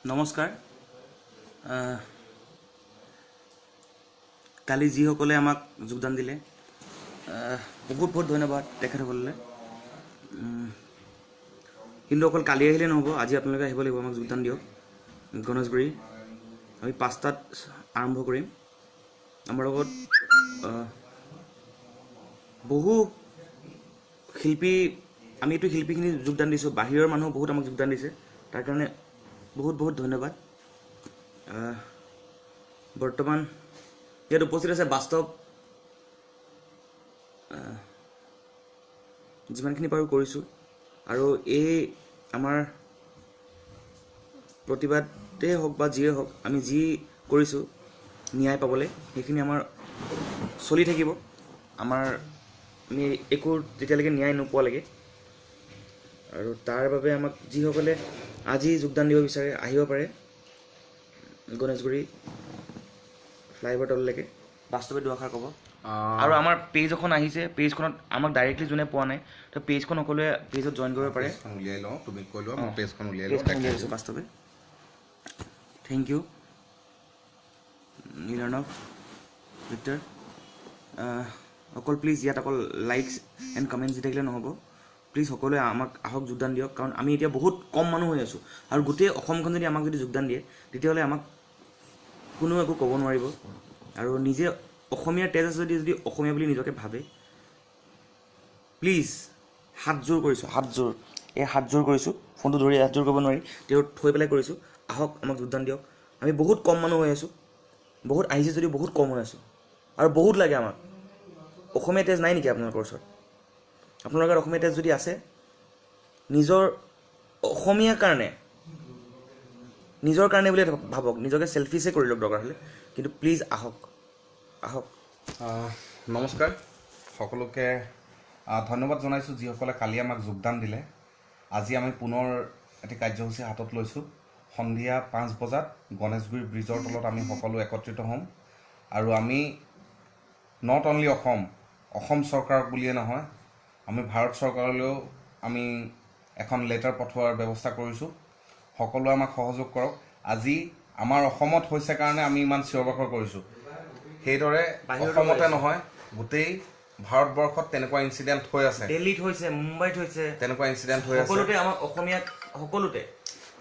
নমস্কাৰ কালি যিসকলে আমাক যোগদান দিলে বহুত বহুত ধন্যবাদ তেখেতসকললৈ কিন্তু অকল কালি আহিলে নহ'ব আজি আপোনালোকে আহিব লাগিব আমাক যোগদান দিয়ক গণেশগুৰি আমি 5টাত আৰম্ভ কৰিম আমাৰ লগত বহু শিল্পী আমি এইটো শিল্পীখিনি যোগদান দিছোঁ বাহিৰৰ মানুহ বহুত আমাক যোগদান দিছে তাৰ কাৰণে বহুত বহুত ধন্যবাদ বৰ্তমান ইয়াত উপস্থিত আছে বাস্তৱ যিমানখিনি পাৰোঁ কৰিছোঁ আৰু এই আমাৰ প্ৰতিবাদেই হওক বা যিয়ে হওক আমি যি কৰিছোঁ ন্যায় পাবলৈ সেইখিনি আমাৰ চলি থাকিব আমাৰ আমি একো যেতিয়ালৈকে ন্যায় নোপোৱালৈকে আৰু তাৰ বাবে আমাক যিসকলে আজি যোগদান দিব বিচাৰে আহিব পাৰে গণেশগুৰি ফ্লাইঅভাৰ তললৈকে বাস্তৱে দুআষাৰ ক'ব আৰু আমাৰ পেজ এখন আহিছে পেজখনত আমাক ডাইৰেক্টলি যোনে পোৱা নাই তো পেজখন সকলোৱে পেজত জইন কৰিব পাৰে উলিয়াই লওঁ তুমি কৈ লোৱা মই পেজখন উলিয়াই লৈছোঁ বাস্তৱে থেংক ইউ নীলাৰ্ণৱ ভিক্টৰ অকল প্লিজ ইয়াত অকল লাইকছ এণ্ড কমেণ্টছ দি থাকিলে নহ'ব প্লিজ সকলোৱে আমাক আহক যোগদান দিয়ক কাৰণ আমি এতিয়া বহুত কম মানুহ হৈ আছোঁ আৰু গোটেই অসমখন যদি আমাক যদি যোগদান দিয়ে তেতিয়াহ'লে আমাক কোনো একো ক'ব নোৱাৰিব আৰু নিজে অসমীয়াৰ তেজ আছে যদি অসমীয়া বুলি নিজকে ভাবে প্লিজ হাতযোৰ কৰিছোঁ হাতযোৰ এই হাতযোৰ কৰিছোঁ ফোনটো ধৰি হাতযোৰ কৰিব নোৱাৰি তেওঁ থৈ পেলাই কৰিছোঁ আহক আমাক যোগদান দিয়ক আমি বহুত কম মানুহ হৈ আছোঁ বহুত আহিছে যদিও বহুত কম হৈ আছোঁ আৰু বহুত লাগে আমাক অসমীয়া তেজ নাই নেকি আপোনালোকৰ ওচৰত আপোনালোকৰ অসমীয়া তেজ যদি আছে নিজৰ অসমীয়াৰ কাৰণে নিজৰ কাৰণে বুলি ভাবক নিজকে চেলফিছে কৰি লওক দৰকাৰ হ'লে কিন্তু প্লিজ আহক আহক নমস্কাৰ সকলোকে ধন্যবাদ জনাইছোঁ যিসকলে কালি আমাক যোগদান দিলে আজি আমি পুনৰ এটি কাৰ্যসূচী হাতত লৈছোঁ সন্ধিয়া 5 বজাত গণেশগুৰি ব্ৰিজৰ তলত আমি সকলো একত্ৰিত হ'ম আৰু আমি নট অনলি অসম চৰকাৰক বুলিয়ে নহয় আমি ভাৰত চৰকাৰলৈও আমি এখন লেটাৰ পঠোৱাৰ ব্যৱস্থা কৰিছোঁ সকলোৱে আমাক সহযোগ কৰক আজি আমাৰ অসমত হৈছে কাৰণে আমি ইমান চিঞৰ বাখৰ কৰিছোঁ সেইদৰে অসমতে নহয় গোটেই ভাৰতবৰ্ষত তেনেকুৱা ইনচিডেণ্ট হৈ আছে দিল্লীত হৈছে মুম্বাইত হৈছে তেনেকুৱা ইনচিডেণ্ট হৈ আছে সকলোতে আমাৰ অসমীয়াত সকলোতে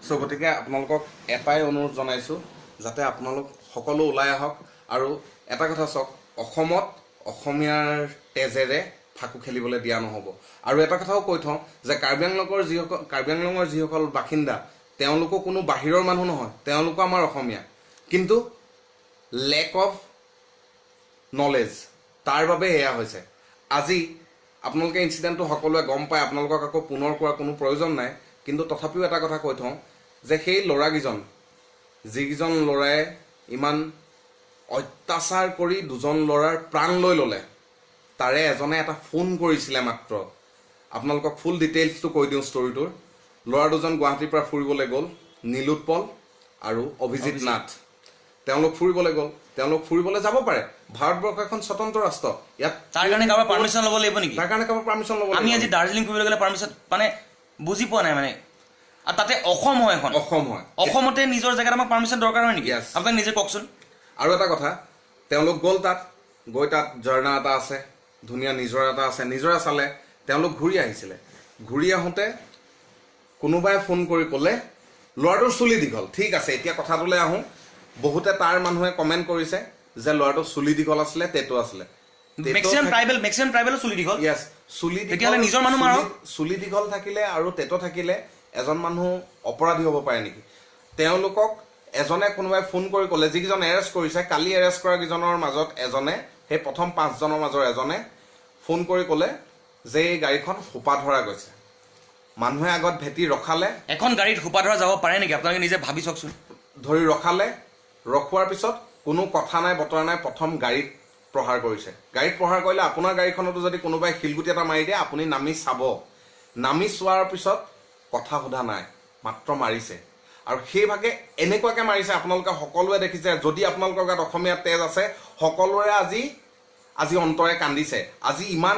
চ' গতিকে আপোনালোকক এটাই অনুৰোধ জনাইছোঁ যাতে আপোনালোক সকলো ওলাই আহক আৰু এটা কথা চাওক অসমত অসমীয়াৰ তেজেৰে ফাকু খেলিবলৈ দিয়া নহ'ব আৰু এটা কথাও কৈ থওঁ যে কাৰ্বি আংলঙৰ যিসকল বাসিন্দা তেওঁলোকো কোনো বাহিৰৰ মানুহ নহয় তেওঁলোকো আমাৰ অসমীয়া কিন্তু লেক অফ নলেজ তাৰ বাবে এয়া হৈছে আজি আপোনালোকে ইনচিডেণ্টটো সকলোৱে গম পায় আপোনালোকক আকৌ পুনৰ কোৱাৰ কোনো প্ৰয়োজন নাই কিন্তু তথাপিও এটা কথা কৈ থওঁ যে সেই ল'ৰাকেইজন যিকেইজন ল'ৰাই ইমান অত্যাচাৰ কৰি দুজন ল'ৰাৰ প্ৰাণ লৈ ল'লে তাৰে এজনে এটা ফোন কৰিছিলে মাত্ৰ আপোনালোকক ফুল ডিটেইলছটো কৈ দিওঁ ষ্টৰিটোৰ ল'ৰা দুজন গুৱাহাটীৰ পৰা ফুৰিবলৈ গ'ল নীলোৎপল আৰু অভিজিত নাথ তেওঁলোক ফুৰিবলৈ গ'ল তেওঁলোক ফুৰিবলৈ যাব পাৰে ভাৰতবৰ্ষ এখন স্বতন্ত্ৰ ৰাষ্ট্ৰ ইয়াত তাৰ কাৰণে কাৰোবাৰ পাৰ্মিশ্যন ল'ব লাগিব নেকি তাৰ কাৰণে কাৰোবাৰ পাৰ্মিশ্যন ল'ব আমি আজি দাৰ্জিলিং ফুৰিবলৈ গ'লে পাৰ্মিশ্যন মানে বুজি পোৱা নাই মানে আৰু তাতে অসম হয় এখন অসম হয় অসমতে নিজৰ জেগাত আমাক পাৰ্মিশ্যন দৰকাৰ হয় নেকি আপোনাক নিজে কওকচোন আৰু এটা কথা তেওঁলোক গ'ল তাত গৈ তাত ঝৰ্ণা এটা আছে ধুনীয়া নিজৰা এটা আছে নিজৰা চালে তেওঁলোক ঘূৰি আহিছিলে ঘূৰি আহোঁতে কোনোবাই ফোন কৰি ক'লে ল'ৰাটোৰ চুলি দীঘল ঠিক আছে এতিয়া কথাটোলৈ আহোঁ বহুতে তাৰ মানুহে কমেণ্ট কৰিছে যে ল'ৰাটোৰ চুলি দীঘল আছিলে টেটু আছিলে চুলি দীঘল থাকিলে আৰু টেটু থাকিলে এজন মানুহ অপৰাধী হ'ব পাৰে নেকি তেওঁলোকক এজনে কোনোবাই ফোন কৰি ক'লে যিকেইজন এৰেষ্ট কৰিছে কালি এৰেষ্ট কৰা কেইজনৰ মাজত এজনে সেই প্ৰথম 5জনৰ মাজৰ এজনে ফোন কৰি ক'লে যে এই গাড়ীখন সোপা ধৰা গৈছে মানুহে আগত ভেটি ৰখালে এখন গাড়ীত সোপা ধৰা যাব পাৰে নেকি আপোনালোকে নিজে ভাবি চাওকচোন ধৰি ৰখালে ৰখোৱাৰ পিছত কোনো কথা নাই বতৰা নাই প্ৰথম গাড়ীত প্ৰহাৰ কৰিছে গাড়ীত প্ৰহাৰ কৰিলে আপোনাৰ গাড়ীখনতো যদি কোনোবাই শিলগুটি এটা মাৰি দিয়ে আপুনি নামি চাব নামি চোৱাৰ পিছত কথা সোধা নাই মাত্ৰ মাৰিছে আৰু সেইভাগে এনেকুৱাকৈ মাৰিছে আপোনালোকে সকলোৱে দেখিছে যদি আপোনালোকৰ গাত অসমীয়া তেজ আছে সকলোৰে আজি অন্তৰে কান্দিছে আজি ইমান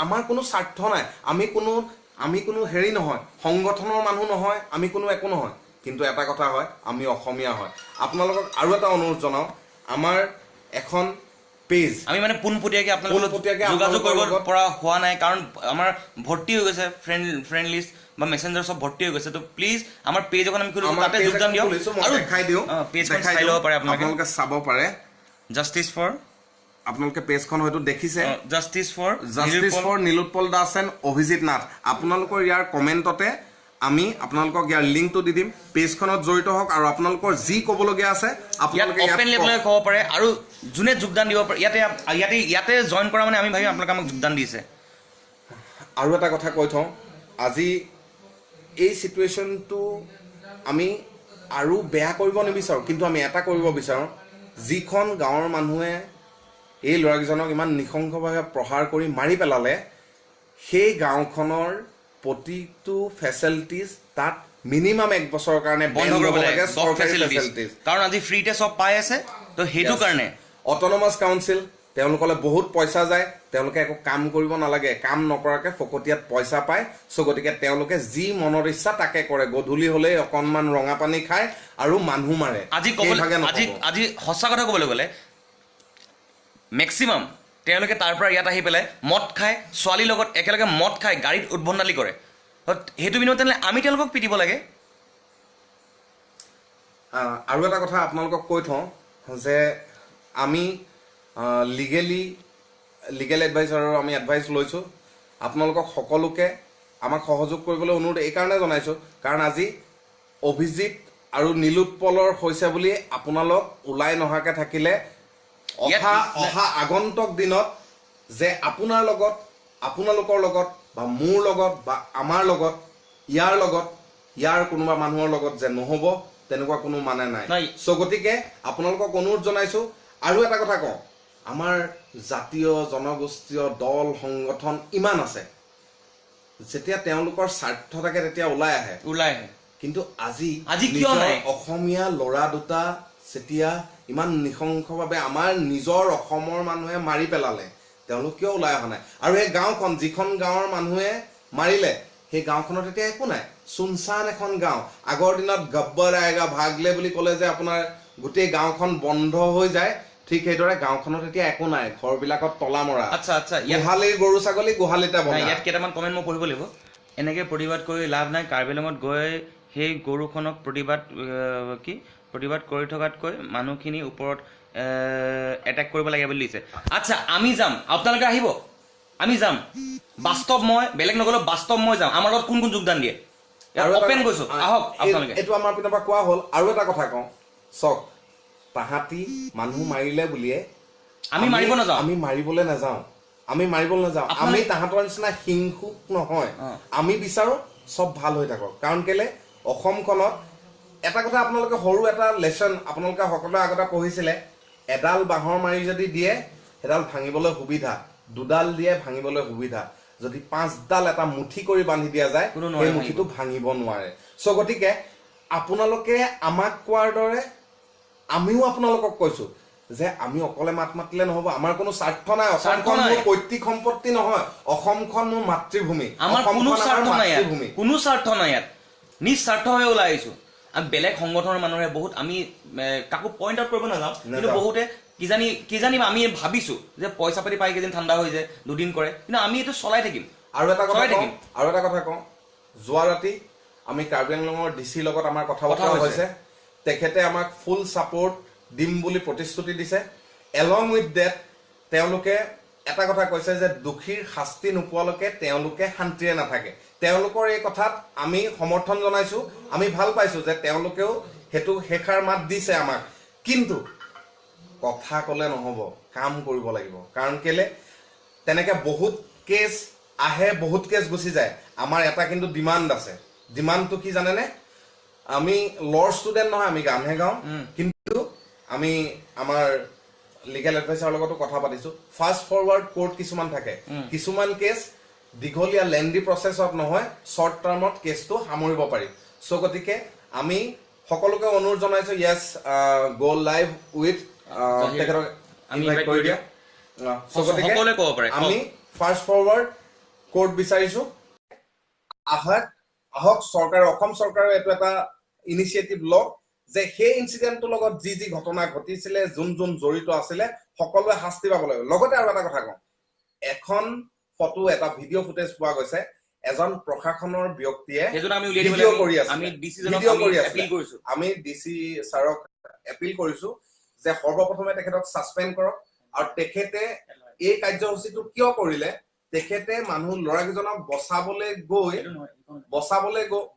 আমাৰ কোনো স্বাৰ্থ নাই আমি কোনো হেৰি নহয় সংগঠনৰ মানুহ নহয় আমি কোনো একো নহয় কিন্তু এটা কথা হয় আমি অসমীয়া হয় আপোনালোকক আৰু এটা অনুৰোধ জনাওঁ আমাৰ এখন পেজ আমি মানে পোনপটীয়াকৈ আপোনালোকৰ পোনপটীয়াকৈ যোগাযোগ কৰিব আপোনালোকৰ লগত পৰা হোৱা নাই কাৰণ আমাৰ ভৰ্তি হৈ গৈছে ফ্ৰেণ্ড লিষ্ট বা মেছেঞ্জাৰ চব ভৰ্তি হৈ গৈছে তো প্লিজ আমাৰ পেজ এখন আমি খুলিছোঁ তাতে যোগদান দিয়ক আৰু দেখাই দিওঁ পেজখন চাই ল'ব পাৰে আপোনালোকে চাব পাৰে জাষ্টিছ ফৰ আপোনালোকে পেজখন হয়তো দেখিছে justice for Nilotpal Das and Abhijit Nath আপোনালোকৰ ইয়াৰ কমেণ্টতে আমি আপোনালোকক ইয়াৰ লিংকটো দি দিম পেজখনত জড়িত হওক আৰু আপোনালোকৰ যি ক'বলগীয়া আছে আপোনালোকে অপেনলি আপোনালোকে ক'ব পাৰে আৰু যোনে যোগদান দিব পাৰে ইয়াতে জইন কৰা মানে আমি ভাবিম আপোনালোকে আমাক যোগদান দিছে আৰু এটা কথা কৈ থওঁ আজি এই চিটুৱেশ্যনটো আমি আৰু বেয়া কৰিব নিবিচাৰোঁ কিন্তু আমি এটা কৰিব বিচাৰোঁ যিখন গাঁৱৰ মানুহে এই ল'ৰাকেইজনক ইমান নৃশংসভাৱে প্ৰহাৰ কৰি মাৰি পেলালে সেই গাঁওখনৰ প্ৰতিটো ফেচিলিটিজ তাত মিনিমাম 1 বছৰৰ কাৰণে বন্ধ কৰিব লাগে চৰকাৰী ফেচিলিটিজ কাৰণ আজি ফ্ৰীতে চব পাই আছে তো সেইটো কাৰণে অট'নমাছ কাউন্সিল তেওঁলোকলৈ বহুত পইচা যায় তেওঁলোকে একো কাম কৰিব নালাগে কাম নকৰাকৈ ফকতীয়াত পইচা পায় চ' গতিকে তেওঁলোকে যি মনৰ ইচ্ছা তাকে কৰে গধূলি হ'লেই অকণমান ৰঙা পানী খায় আৰু মানুহ মাৰে আজি সঁচা কথা ক'বলৈ গ'লে মেক্সিমাম তেওঁলোকে তাৰ পৰা ইয়াত আহি পেলাই মদ খায় ছোৱালীৰ লগত একেলগে মদ খাই গাড়ীত উদ্ভণ্ডালি কৰে সেইটো বিনিময়ত তেনেহ'লে আমি তেওঁলোকক পিটিব লাগে আৰু এটা কথা আপোনালোকক কৈ থওঁ যে আমি লিগেল এডভাইচাৰৰ আমি এডভাইচ লৈছোঁ আপোনালোকক সকলোকে আমাক সহযোগ কৰিবলৈ অনুৰোধ এইকাৰণে জনাইছোঁ কাৰণ আজি অভিজিত আৰু নীলোৎপলৰ হৈছে বুলি আপোনালোক ওলাই নহাকৈ থাকিলে অহা আগন্তুক দিনত যে আপোনালোকৰ লগত বা মোৰ লগত বা আমাৰ লগত ইয়াৰ কোনোবা মানুহৰ লগত যে নহ'ব তেনেকুৱা কোনো মানে নাই চ' গতিকে আপোনালোকক অনুৰোধ জনাইছোঁ আৰু এটা কথা কওঁ আমাৰ জাতীয় জনগোষ্ঠীয় দল সংগঠন ইমান আছে যেতিয়া তেওঁলোকৰ স্বাৰ্থ থাকে তেতিয়া ওলাই আহে কিন্তু আজি কিয় নাই অসমীয়া ল'ৰা দুটা যেতিয়া ইমান নৃশংসভাৱে আমাৰ নিজৰ অসমৰ মানুহে মাৰি পেলালে তেওঁলোক কিয় ওলাই অহা নাই আৰু এই গাঁওখন যিখন গাঁৱৰ মানুহে মাৰিলে সেই গাঁওখনত এতিয়া একো নাই চুনচান এখন গাঁও আগৰ দিনত গব্বৰ আয়েগা ভাগলে বুলি ক'লে যে আপোনাৰ গোটেই গাঁওখন বন্ধ হৈ যায় ঠিক সেইদৰে গাঁওখনত এতিয়া একো নাই ঘৰবিলাকত তলা মৰা গোহালিৰ গৰু ছাগলী গোহালিতে বন্ধা ইয়াত কেইটামান কমেণ্ট মই পঢ়িব লাগিব এনেকৈ প্ৰতিবাদ কৰি লাভ নাই কাৰ্বি আংলঙত গৈ সেই গৰুখনক প্ৰতিবাদ কৰি থকাতকৈ মানুহখিনিৰ ওপৰত এটেক কৰিব লাগে বুলি দিছে আচ্ছা আমি যাম আপোনালোকে আহিব আমি যাম বাস্তৱ মই বেলেগ নগ'লেও বাস্তৱ মই যাম আমাৰ লগত কোন কোন যোগদান দিয়ে অপেন কৈছোঁ আহক আপোনালোকে এইটো আমাৰ পিনৰ পৰা কোৱা হ'ল আৰু এটা কথা কওঁ চাওক তাহাঁতি মানুহ মাৰিলে বুলিয়ে আমি মাৰিবলৈ নাযাওঁ আমি তাহাঁতৰ নিচিনা হিংসুক নহয় আমি বিচাৰোঁ চব ভাল হৈ থাকক কাৰণ কেলে অসমখনত এটা কথা আপোনালোকে সৰু এটা লেচন আপোনালোকে সকলোৱে আগতে পঢ়িছিলে এডাল বাঁহৰ মাৰি যদি দিয়ে সেইডাল ভাঙিবলৈ সুবিধা দুডাল দিয়ে ভাঙিবলৈ সুবিধা যদি 5ডাল এটা মুঠি কৰি বান্ধি দিয়া যায় সেই মুঠিটো ভাঙিব নোৱাৰে চ' গতিকে আপোনালোকে আমাক কোৱাৰ দৰে আমিও আপোনালোকক কৈছোঁ যে আমি অকলে মাত মাতিলে নহ'ব আমাৰ কোনো স্বাৰ্থ নাই অসমখন মোৰ পৈতৃক সম্পত্তি নহয় অসমখন মোৰ মাতৃভূমি কোনো স্বাৰ্থ নাই ইয়াত নিস্বাৰ্থভাৱে ওলাই আহিছোঁ আমি বেলেগ সংগঠনৰ মানুহে বহুত আমি কাকো পইণ্ট আউট কৰিব নাযাওঁ কিন্তু বহুতে কিজানি আমি ভাবিছোঁ যে পইচা পাতি পাই কেইদিন ঠাণ্ডা হৈ যায় দুদিন কৰে কিন্তু আমি এইটো চলাই থাকিম আৰু এটা কথা কওঁ যোৱা ৰাতি আমি কাৰ্বি আংলঙৰ ডিচিৰ লগত আমাৰ কথা বতৰা হৈছে তেখেতে আমাক ফুল ছাপোৰ্ট দিম বুলি প্ৰতিশ্ৰুতি দিছে এলং উইথ ডেট তেওঁলোকে এটা কথা কৈছে যে দোষীৰ শাস্তি নোপোৱালৈকে তেওঁলোকে শান্তিৰে নাথাকে তেওঁলোকৰ এই কথাত আমি সমৰ্থন জনাইছোঁ আমি ভাল পাইছোঁ যে তেওঁলোকেও সেইটো শেষাৰ মাত দিছে আমাক কিন্তু কথা ক'লে নহ'ব কাম কৰিব লাগিব কাৰণ কেলে তেনেকৈ বহুত কেছ আহে বহুত কেছ গুচি যায় আমাৰ এটা কিন্তু ডিমাণ্ড আছে ডিমাণ্ডটো কি জানেনে আমি ল'ৰ ষ্টুডেণ্ট নহয় আমি গানহে গাওঁ কিন্তু আমি আমাৰ লিগেল এডভাইচাৰৰ লগতো কথা পাতিছোঁ ফাষ্ট ফৰৱাৰ্ড কোৰ্ট কিছুমান থাকে কিছুমান কেছ দীঘলীয়া লেণ্ডি প্ৰচেছত নহয় শ্বৰ্ট টাৰ্মত কেছটো সামৰিব পাৰি চ' গতিকে আমি সকলোকে অনুৰোধ জনাইছোঁ য়েছ গ' লাইভ উইথ তেখেতক ইনভাইট কৰি দিয়া চ' গতিকে আমি ফাষ্ট ফৰৱাৰ্ড কোৰ্ট বিচাৰিছোঁ আহক চৰকাৰে অসম চৰকাৰে এইটো এটা ইনিচিয়েটিভ লওক যে সেই ইনচিডেণ্টটোৰ লগত যি যি ঘটনা ঘটিছিলে যোন জড়িত আছিলে সকলোৱে শাস্তি পাব লাগিব লগতে আৰু এটা কথা কওঁ এখন ফটো এটা ভিডিঅ' ফুটেজ পোৱা গৈছে এজন প্ৰশাসনৰ ব্যক্তিয়ে ভিডিঅ' কৰি আছে আমি ডিসি ছাৰক এপিল কৰিছো যে সৰ্বপ্ৰথমে তেখেতক সাসপেন্ড কৰক আৰু তেখেতে এই কাৰ্যসূচীটো কিয় কৰিলে তেখেতে মানুহ লৰাকেইজনক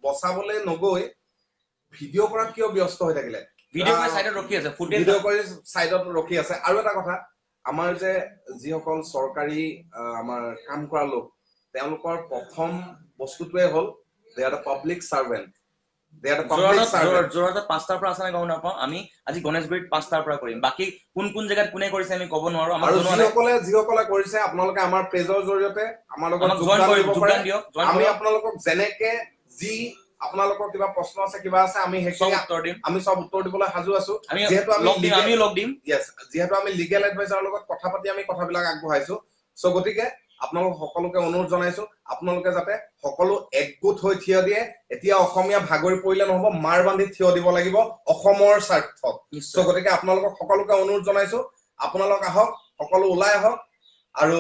বচাবলৈ নগৈ ভিডিঅ' কৰাত কিয় ব্যস্ত হৈ থাকিলে ভিডিঅ' কৰি সাইডত ৰখি আছে আৰু এটা কথা আমাৰ যে যিসকল চৰকাৰী আমাৰ কাম কৰা লোক তেওঁলোকৰ প্ৰথম বস্তুটোৱে হ'ল দে আৰ দ্য পাব্লিক সাৰ্ভেন্ট যোৰহাটত 5টাৰ পৰা আছে নে গম নাপাওঁ আমি আজি গণেশগুৰিত 5টাৰ পৰা কৰিম বাকি কোন জেগাত কোনে কৰিছে আমি ক'ব নোৱাৰো আমাৰ যিসকলে কৰিছে আপোনালোকে আমাৰ পেজৰ জৰিয়তে আমাৰ লগত যোগদান দিয়ক আমি আপোনালোকক যেনেকে যি আপোনালোকৰ কিবা প্ৰশ্ন আছে কিবা আছে আমি আমি সব উত্তৰ দিবলৈ সাজু আছো যেহেতু আমি লিগেল এডভাইজাৰৰ লগত কথা পাতি আমি কথাবিলাক আগবঢ়াইছো সো গতিকে আপোনালোক সকলোকে অনুৰোধ জনাইছো আপোনালোকে যাতে সকলো একগোট হৈ থিয় দিয়ে এতিয়া অসমীয়া ভাগৰি পৰিলে নহব মাৰ বান্ধি থিয় দিব লাগিব অসমৰ স্বাৰ্থত সো গতিকে আপোনালোকক সকলোকে অনুৰোধ জনাইছো আপোনালোক আহক সকলো ওলাই আহক আৰু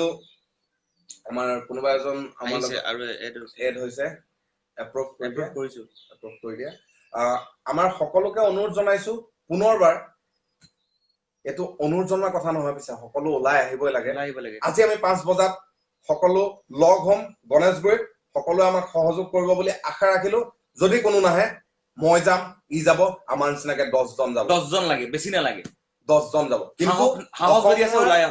আমাৰ কোনোবা এজন আমাৰ এড হৈছে এপ্ৰুভ কৰি দিয়া আমাৰ সকলোকে অনুৰোধ জনাইছো পুনৰবাৰ এটো অনুৰোধ জনোৱা কথা নহয় পিছে সকলো ওলাই আহিবই লাগে আজি আমি 5 বজাত সকলো লগ হম গণেশগুৰিত সকলোৱে আমাক সহযোগ কৰিব বুলি আশা ৰাখিলো যদি কোনো নাহে মই যাম ই যাব আমাৰ নিচিনাকে 10 জন যাব 10 জন লাগে বেছি না লাগে 10 জন যাব কিন্তু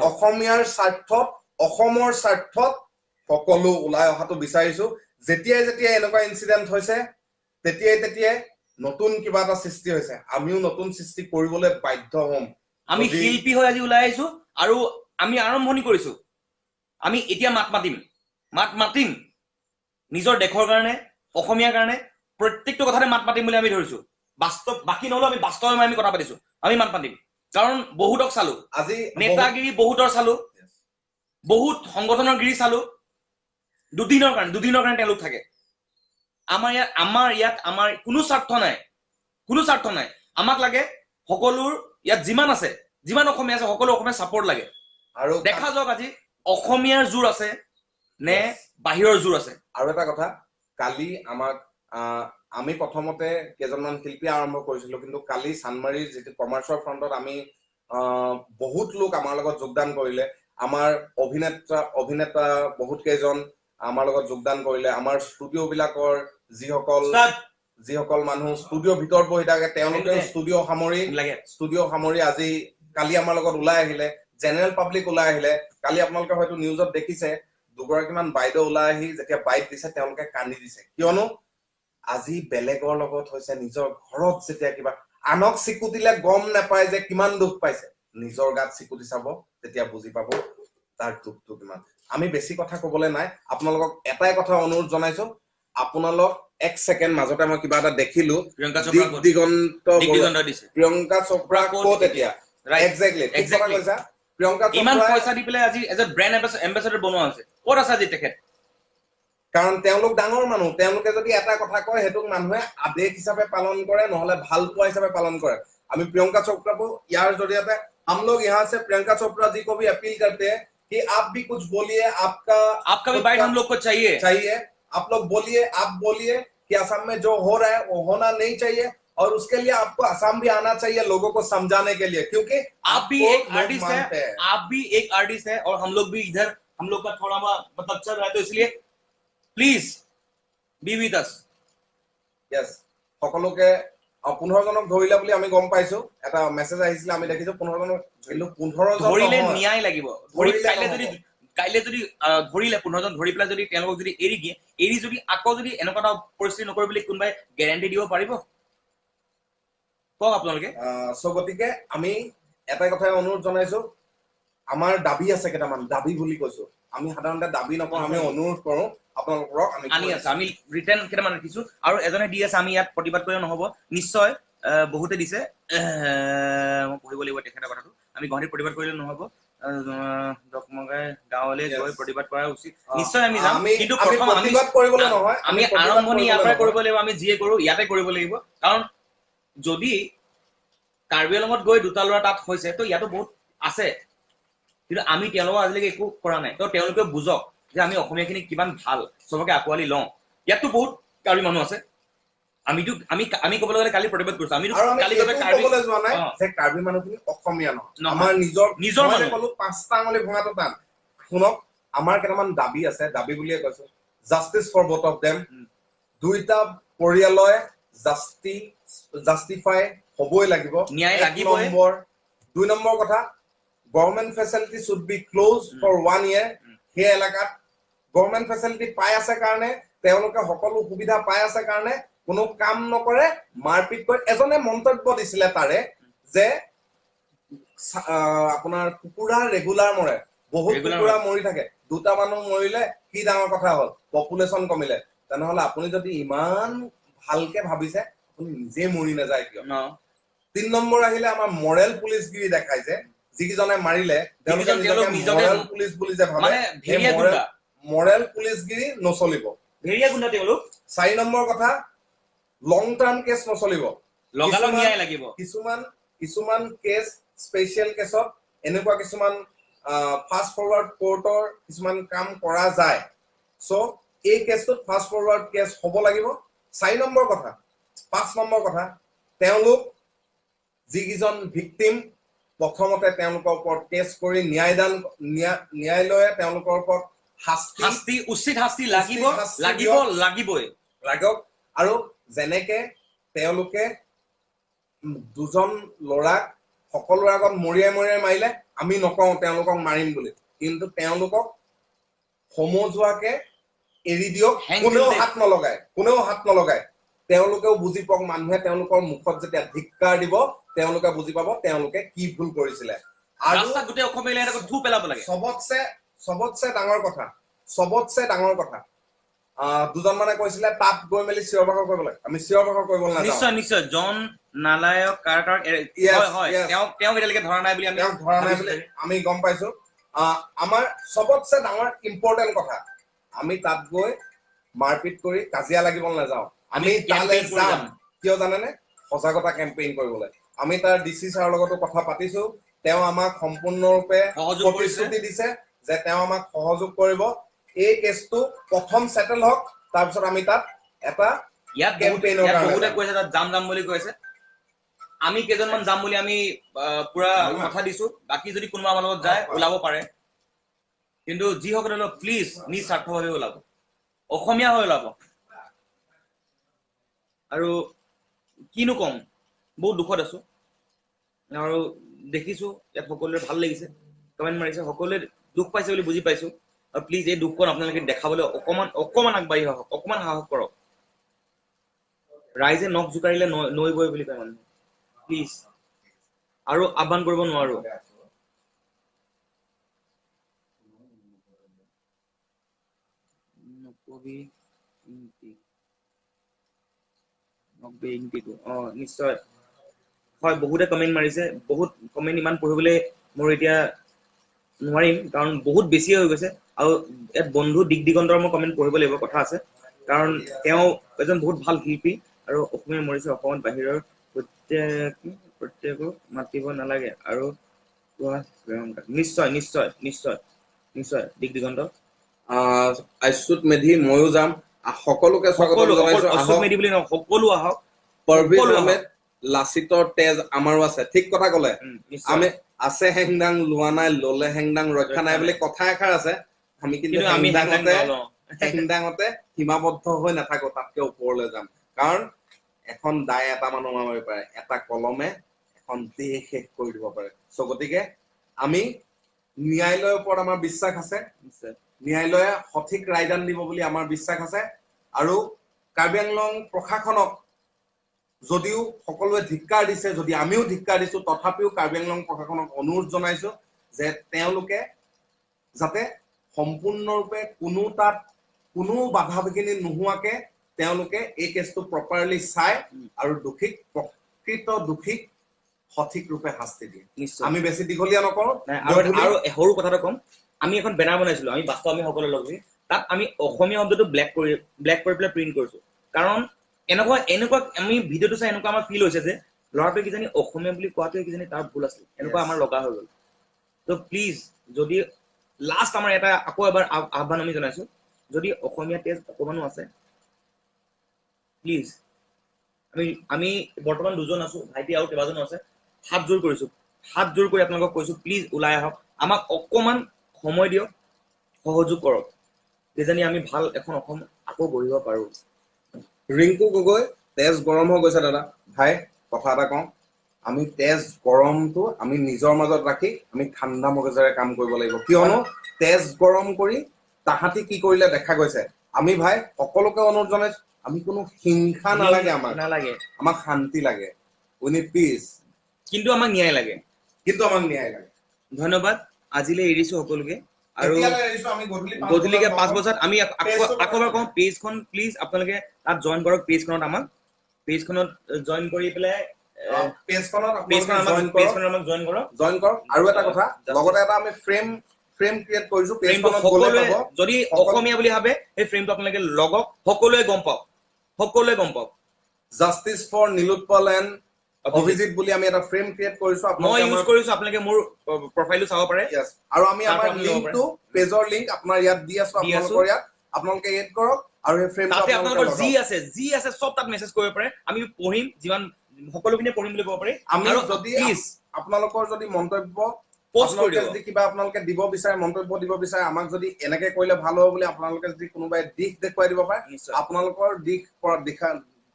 অসমীয়াৰ স্বাৰ্থত অসমৰ স্বাৰ্থত সকলো ওলাই অহাটো বিচাৰিছো যেতিয়াই এনেকুৱা ইনসিডেন্ট হৈছে তেতিয়াই নতুন কিবা এটা সৃষ্টি হৈছে আমিও নতুন সৃষ্টি কৰিবলৈ বাধ্য হ'ম আমি শিল্পী হৈ আজি ওলাই আহিছো আৰু আমি আৰম্ভণি কৰিছো আমি এতিয়া মাত মাতিম নিজৰ দেশৰ কাৰণে অসমীয়াৰ কাৰণে প্ৰত্যেকটো কথাতে মাত মাতিম বুলি আমি ধৰিছো বাস্তৱ বাকি নহলো আমি বাস্তৱমে আমি কথা পাতিছো আমি মাত মাতিম কাৰণ বহুতক চালো আজি নেতাগিৰি বহুতৰ চালো বহুত সংগঠনৰ গিৰি চালো দুদিনৰ কাৰণে তেওঁলোক থাকে আমাৰ ইয়াত কোনো স্বাৰ্থ নাই আমাক লাগে সকলোৰ ইয়াত যিমান অসমীয়া আছে সকলো অসমীয়া সাপোৰ্ট লাগে আৰু দেখা যাওক আজি অসমীয়াৰ জোৰ আছে নে বাহিৰৰ জোৰ আছে আৰু এটা কথা কালি আমাক আমি প্ৰথমতে কেইজনমান শিল্পী আৰম্ভ কৰিছিলো কিন্তু কালি চানমাৰীৰ যেটো কমাৰ্চৰ ফ্ৰণ্টত আমি বহুত লোক আমাৰ লগত যোগদান কৰিলে আমাৰ অভিনেতা বহুত কেইজন আমাৰ লগত যোগদান কৰিলে আমাৰ ষ্টুডিও বিলাকৰ যিসকল মানুহ ষ্টুডিও ভিতৰত বহি থাকে তেওঁলোকে ষ্টুডিও সামৰি আজি কালি আমাৰ লগত ওলাই আহিলে জেনেৰেল পাব্লিক ওলাই আহিলে কালি আপোনালোকে হয়তো নিউজত দেখিছে দুগৰাকীমান বাইদেউ ওলাই আহি যেতিয়া বাইট দিছে তেওঁলোকে কান্দি দিছে কিয়নো আজি বেলেগৰ লগত হৈছে নিজৰ ঘৰত যেতিয়া কিবা আনক চিকুটিলে গম নাপায় যে কিমান দুখ পাইছে নিজৰ গাত চিকুটি চাব তেতিয়া বুজি পাব তাৰ দুখটো কিমান আমি বেছি কথা ক'বলৈ নাই আপোনালোকক এটাই কথা অনুৰোধ জনাইছো আপোনালোক এক সেকেন্ড মাজতে মই কিবা এটা দেখিলো প্ৰিয়ংকা চোপ্ৰা ক'ত এতিয়া এক্স্যাক্টলি কৈছা প্ৰিয়ংকা চোপ্ৰা ইমান পইচা দি পেলাই আজি এজ এ ব্ৰেণ্ড এম্বাসেডৰ বনোৱা হৈছে ক'ত আছে আজি তেখেত কাৰণ তেওঁলোক ডাঙৰ মানুহ তেওঁলোকে যদি এটা কথা কয় হেতুক মানুহে আদেশ হিচাপে পালন কৰে নহলে ভাল পোৱা হিচাপে পালন কৰে আমি প্ৰিয়ংকা চোপ্ৰাকো ইয়াৰ জৰিয়তে हम लोग यहाँ से प्रियंका चोपड़ा जी को भी अपील करते हैं कि आप भी कुछ बोलिए आपका भी बाइट हम लोग को चाहिए आप लोग बोलिए आप बोलिए कि असम में जो हो रहा है वो होना नहीं चाहिए और उसके लिए आपको असम भी आना चाहिए लोगों को समझाने के लिए क्योंकि आप भी एक आर्टिस्ट है और हम लोग भी इधर हम लोग का थोड़ा मतलब चल रहा है तो इसलिए please be with us yes সকলোকে 15 জনক ধৰিলা বুলি আমি গম পাইছো এটা মেসেজ আহিছিল আমি দেখিছো 15 জনক কিন্তু 15 জন ধৰিলে ন্যায় লাগিব কাইলে যদি ধৰিলে 15 জন ধৰি পেলাই যদি তেওঁলোকক যদি এৰি যদি আকৌ যদি এনেকুৱা পৰিস্থিতি নকৰে বুলি কোনবাই গ্যাৰান্টি দিব পাৰিব কক আপোনালোকে সো গতিকে আমি এটা কথা অনুৰোধ জনাইছো আমাৰ দাবী আছে কেইটামান দাবী বুলি কৈছো আমি সাধাৰণতে দাবী নকৰো আমি অনুৰোধ কৰো আপোনালোকক আমি ৰিটাৰ্ণ কেইটামান ৰাখিছো আৰু এজনে দি আছে আমি ইয়াত প্ৰতিবাদ কৰিলে নহব নিশ্চয় বহুতে দিছে মই পঢ়িব লাগিব তেখেতৰ কথাটো আমি গুৱাহাটীত প্ৰতিবাদ কৰিলে নহব দকমগাই গাঁৱলৈ গৈ প্ৰতিবাদ কৰা উচিত নিশ্চয় আমি যাম কিন্তু প্ৰথম আমি আৰম্ভণি ইয়াৰ পৰাই কৰিব লাগিব আমি যিয়ে কৰো ইয়াতে কৰিব লাগিব কাৰণ যদি কাৰ্বি আংলঙত গৈ দুটা ল'ৰা তাত হৈছে তো ইয়াতো বহুত আছে, কিন্তু আমি তেওঁলোকক আজিলৈকে একো কৰা নাই। তো তেওঁলোকে বুজক যে আমি অসমীয়াখিনি কিমান ভাল, চবকে আঁকোৱালি লওঁ। ইয়াততো বহুত কাৰ্বি মানুহ আছে, আমি ক'বলৈ গ'লে কালি প্ৰতিবাদ কৰিছো। আমি আৰু আমি কালি এইটো ক'বলৈ যোৱা নাই যে কাৰ্বি মানুহখিনি অসমীয়া নহয়, আমাৰ নিজৰ মানুহ ক'লো 5টা আঙুলি ভঙাটো টান। শুনক, আমাৰ কেইটামান দাবী আছে, দাবী বুলিয়ে কৈছো। Justice for both of them, দুইটা পৰিয়ালয় জাষ্টিফাই হ'বই লাগিব, ন্যায় লাগিবই। 2 নম্বৰ কথা, government facility should be close for 1 year। সেই এলেকাত গভৰ্ণমেণ্ট ফেচিলিটি পাই আছে কাৰণে, তেওঁলোকে সকলো সুবিধা পাই আছে কাৰণে কোনো কাম নকৰে, মাৰপিট কৰে। এজনে মন্তব্য দিছিলে তাৰে যে আপোনাৰ কুকুৰা ৰেগুলাৰ মৰে, বহুত কুকুৰা মৰি থাকে, 2টা মানুহ মৰিলে কি ডাঙৰ কথা হ'ল, পপুলেশ্যন কমিলে। তেনেহলে আপুনি যদি ইমান ভালকে ভাবিছে, আপুনি নিজে মৰি নাযায় কিয়? 3 নম্বৰ আহিলে আমাৰ মৰেল পুলিচগিৰি দেখাইছে। যিকেইজনে মাৰিলে তেওঁলোকে মৰেল পুলিচ বুলি যে ভাবে, মৰেল পুলিচগিৰি নচলিব। 4 নম্বৰ কথা, লং টাৰ্ম কেছ নচলিব, কিছুমান কেছ, স্পেচিয়েল কেছত এনেকুৱা কিছুমান ফাষ্ট ফৰৱাৰ্ড কোৰ্টৰ কিছুমান কাম কৰা যায়। চ' এই কেছটোত ফাষ্ট ফৰৱাৰ্ড কেছ হ'ব লাগিব। 4 নম্বৰ কথা। 5 নম্বৰ কথা, তেওঁলোক যিকেইজন ভিকটিম, প্ৰথমতে তেওঁলোকৰ ওপৰত কেছ কৰি ন্যায়ালয়ে তেওঁলোকৰ ওপৰত উচিত শাস্তি লাগিবই। আৰু যেনেকে তেওঁলোকে 2জন ল'ৰাক সকলোৰে আগত মৰিয়াই মাৰিলে, আমি নকওঁ তেওঁলোকক মাৰিম বুলি, কিন্তু তেওঁলোকক সমজুৱাকে এৰি দিয়ক, কোনেও হাত নলগায়। তেওঁলোকেও বুজি পাওক, মানুহে তেওঁলোকৰ মুখত যেতিয়া ধিক্কাৰ দিব, তেওঁলোকে বুজি পাব তেওঁলোকে কি ভুল কৰিছিলে। আৰু চবতছে ডাঙৰ কথা, 2জন মানে কৈছিলে তাত গৈ মেলি চিঞৰ বাখৰ কৰিব লাগে। আমি চিঞৰ বাখৰ কৰিব নাযাওঁ। নিশ্চয় জন নালায়ক ধৰা নাই বুলি আমি গম পাইছো। আমাৰ চবতছে ডাঙৰ ইম্পৰ্টেণ্ট কথা, আমি তাত গৈ মাৰপিট কৰি কাজিয়া লাগিব নাযাওঁ। আমি তালৈ যাম কিয় জানেনে? সজাগতা কেম্পেইন কৰিবলৈ। আমি তাৰ ডিচি ছাৰৰ লগতো কথা পাতিছো, তেওঁ আমাক সম্পূৰ্ণৰূপে প্ৰতিশ্ৰুতি দিছে যে তেওঁ আমাক সহযোগ কৰিব। এই কেছটো প্ৰথম সেটেল হওক, তাৰপিছত আমি তাত এটা কেম্পেইনৰ কাৰণে যাম বুলি কৈছে। আমি কেইজনমান যাম বুলি আমি পুৰা কথা দিছো। বাকী যদি কোনোবা আমাৰ লগত যায় ওলাব পাৰে, কিন্তু যিসকলে অলপ প্লিজ নিজ স্বাৰ্থভাৱে ওলাব, অসমীয়া হৈ ওলাব। আৰু কিনো কম, বহুত দুখত আছো। আৰু দেখিছো ইয়াত সকলোৰে ভাল লাগিছে, কমেণ্ট মাৰিছে, সকলোৱে দুখ পাইছে বুলি বুজি পাইছো। আৰু প্লিজ এই দুখখন আপোনালোকে দেখাবলৈ অকমান আগবাঢ়ি আহক, অকমান সাহস কৰক। ৰাইজে নখ জোকাৰিলে নৈ বৈ বুলি কয় মানুহে। প্লিজ, আৰু আহ্বান কৰিব নোৱাৰো। নিশ্চয় হয়, বহুতে কমেণ্ট মাৰিছে, বহুত কমেণ্ট ইমান পঢ়িবলৈ মোৰ এতিয়া নোৱাৰিম, কাৰণ বহুত বেছি হৈ গৈছে। আৰু ইয়াত বন্ধু দিগদিগন্তৰ মই কমেণ্ট পঢ়িব লাগিব, কথা আছে, কাৰণ তেওঁ এজন বহুত ভাল শিল্পী। আৰু অসমীয়া মৰিছে, অসমত বাহিৰৰ প্ৰত্যেকক মাতিব নালাগে আৰু নিশ্চয় দিগদিগন্ত। আচ্যুত মেধি, ময়ো যাম, সকলোকে স্বাগতম জনাইছো। আচ্যুত মেধি বুলি নহয়, সকলো আহক। পাৰভেজ আহমেদ, লাচিতৰ তেজ আমাৰো আছে। ঠিক কথা ক'লে। আমি আছে হেংদাং লোৱা নাই, ললে হেংদাং ৰক্ষা নাই বুলি কথা এষাৰ আছে। আমি কিন্তু হেংদাঙতে সীমাবদ্ধ হৈ নাথাকো, তাতকে ওপৰলৈ যাম। কাৰণ এখন দাই এটা মানুহ মাৰিব পাৰে, এটা কলমে এখন দেশ শেষ কৰি দিব পাৰে। চ' গতিকে আমি ন্যায়ালয়ৰ ওপৰত আমাৰ বিশ্বাস আছে, ন্যায়ালয়ে সঠিক ৰায়দান দিব বুলি আমাৰ বিশ্বাস আছে। আৰু কাৰ্বি আংলং প্ৰশাসনক যদিও সকলোৱে ধিক্কাৰ দিছে, যদি আমিও ধিক্কাৰ দিছো, তথাপিও কাৰ্বি আংলং প্ৰশাসনক অনুৰোধ জনাইছো যে তেওঁলোকে যাতে সম্পূৰ্ণৰূপে কোনো বাধা বিঘিনি নোহোৱাকে তেওঁলোকে এই কেছটো প্ৰপাৰলি চাই আৰু প্ৰকৃত দোষীক সঠিক ৰূপে শাস্তি দিয়ে। আমি বেছি দীঘলীয়া নকৰো। আৰু সৰু কথাটো কম, আমি এখন বেনাৰ বনাইছিলো, আমি সকলোৱে লগ হৈ তাত আমি অসমীয়া শব্দটো ব্লেক কৰি পেলাই প্ৰিণ্ট কৰিছো। কাৰণ এনেকুৱা এনেকুৱা আমি ভিডিঅ'টো চাই এনেকুৱা আমাৰ ফিল হৈছে যে ল'ৰাটোৱে কিজানি অসমীয়া বুলি কোৱাটোৱে কিজানি তাৰ ভুল আছিল এনেকুৱা আমাৰ লগা হৈ গ'ল তো প্লিজ যদি লাষ্ট আমাৰ এটা আকৌ এবাৰ আহ্বান আমি জনাইছো যদি অসমীয়া টেষ্ট অকমানো আছে প্লিজ আমি বৰ্তমান দুজন আছো ভাইটি আৰু কেইবাজনো আছে হাত জোৰ কৰিছো হাত জোৰ কৰি আপোনালোকক কৈছো প্লিজ ওলাই আহক আমাক অকমান সময় দিয়ক সহযোগ কৰক কিজানি আমি ভাল এখন অসম আকৌ গঢ়িব পাৰো ৰিংকু গগৈ তেজ গৰম হৈ গৈছে দাদা ভাই কথা এটা কওঁ আমি তেজ গৰমটো আমি নিজৰ মাজত ৰাখি আমি ঠাণ্ডা মগজেৰে কাম কৰিব লাগিব কিয়নো তেজ গৰম কৰি তাহাঁতি কি কৰিলে দেখা গৈছে আমি ভাই সকলোকে অনুৰোধ জনাইছো আমি কোনো হিংসা নালাগে নালাগে আমাক শান্তি লাগে উই নিড পিচ কিন্তু আমাক ন্যায় লাগে কিন্তু আমাক ন্যায় লাগে ধন্যবাদ আজিলৈ এৰিছো সকলোকে আৰু এতিয়ালৈ এৰিছো আমি গধূলিকে 5 বজাত আমি পেজটো আকৌ এবাৰ কওঁ পেজখন প্লিজ আপোনালোকে তাত জইন কৰক পেজখনত আমাক পেজখনত জইন কৰি পেলাই পেজখন আমাক জইন কৰক আৰু এটা কথা লগতে এটা আমি ফ্ৰেম ক্ৰিয়েট কৰিছো পেজখনত গ'লে সকলোৱে পাব যদি অসমীয়া বুলি ভাবে এই ফ্ৰেমটো আপোনালোকে লগক সকলোৱে গম পাওক জাষ্টিস ফৰ নীলোৎপল এণ্ড অভিজিত বুলি আমি এটা ফ্ৰেম ক্ৰিয়েট কৰিছো মই ইউজ কৰিছো আপোনালোকে মোৰ প্ৰফাইলটো চাব পাৰে আৰু আমি আমাৰ তাৰ পৰা লিংকটো পেজৰ লিংক আপোনাৰ ইয়াত দি আছো আপোনালোকৰ ইয়াত আপোনালোকে এড কৰক আৰু এই ফ্ৰেমটো তাতে আপোনালোকৰ আপোনালোকৰ যি আছে সব তাত মেছেজ কৰিব পাৰে আমি পঢ়িম যিমান সকলোখিনি পঢ়িম বুলি ক'ব পাৰি আমি আৰু যদি প্লিজ আপোনালোকৰ যদি মন্তব্য পোষ্ট কৰি আপোনালোকে দিব যদি কিবা আপোনালোকে দিব বিচাৰে মন্তব্য দিব বিচাৰে আমাক যদি এনেকে কৰিলে ভাল হ'ব বুলি আপোনালোকে যদি কোনোবাই দিশ দেখুৱাই দিব পাৰে নিশ্চয় আপোনালোকৰ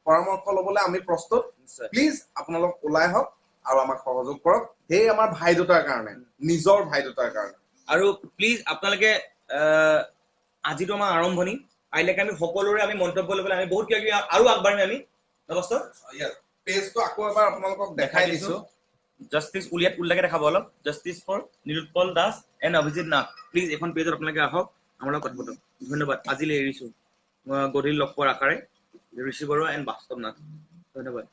পৰামৰ্শ ল'বলৈ আমি প্ৰস্তুত নিশ্চয় প্লিজ আপোনালোক ওলাই আহক আৰু আমাক সহযোগ কৰক সেই আমাৰ ভাই দুটাৰ কাৰণে নিজৰ ভাই দুটাৰ কাৰণে আৰু প্লিজ আপোনালোকে আজিতো আমাৰ আৰম্ভণি কাইলৈকে আমি সকলোৰে আমি মন্তব্য লৈ পেলাই আমি বহুত কিবা কিবি আৰু আগবাঢ়িম আমি নমস্কাৰ পেজটো আকৌ এবাৰ আপোনালোকক দেখাই দিছো জাষ্টিস উল্লেখে দেখাব অলপ justice for Nilotpal Das and Abhijit Nath please এখন পেজত আপোনালোকে আহক আমাৰ লগত কথা পাতক ধন্যবাদ আজিলৈ এৰিছো গধূলি লগ পোৱাৰ আশাৰে ঋষি বৰুৱা এণ্ড বাস্তৱ নাথ ধন্যবাদ